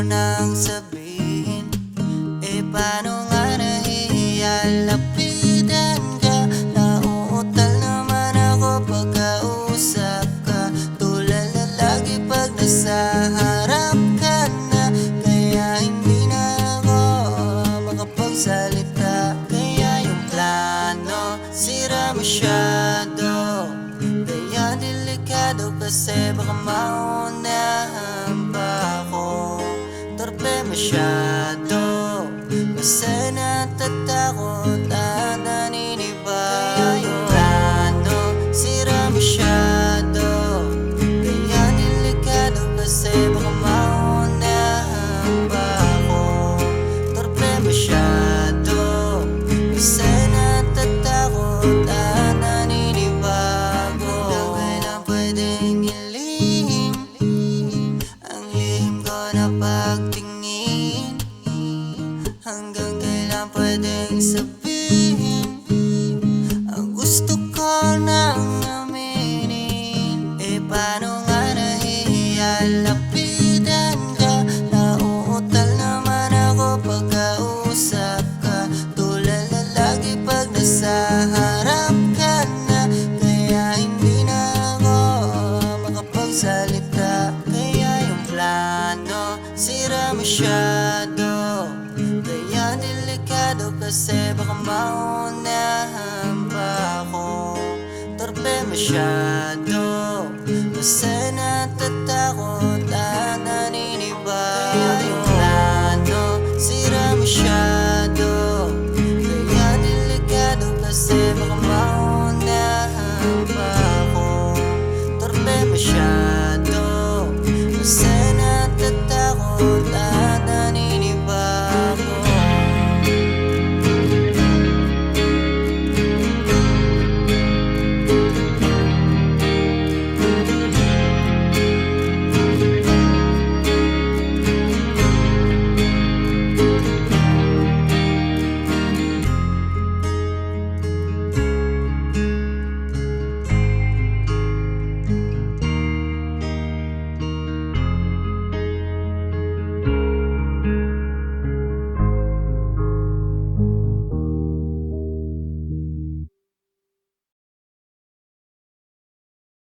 nang sabihin, paano nga nahihiya? Lapitan ka, nauutal naman ako pagkausap ka. Tulala lagi pag nasa harap ka na, kaya hindi na ako makapagsalita. Kaya yung plano, sira masyado, kaya delikado kasi baka maunahan pa ako. Torpe masyado kasi natatakot at naninibago. Kaya yung plano, sira masyado, kaya delikado kasi baka maunahan pa ako. Torpe masyado kasi natatakot at naninibago. Hanggang kailan pwedeng ilihim ang lihim ko na pagtingin? Hanggang kailan pwedeng sabihin ang gusto ko nang aminin? Paano nga nahihiya? Lapitan ka, nauutal naman ako pagkausap ka. Tulala lagi pag nasa harap ka na, kaya hindi na ako makapagsalita. Kaya yung plano, sira masyado, kaya delikado kasi baka maunahan pa ako. Torpe masyado kasi natatakot at naninibago. Kaya yung plano, sira masyado, kaya delikado kasi baka maunahan pa ako. Torpe masyado kasi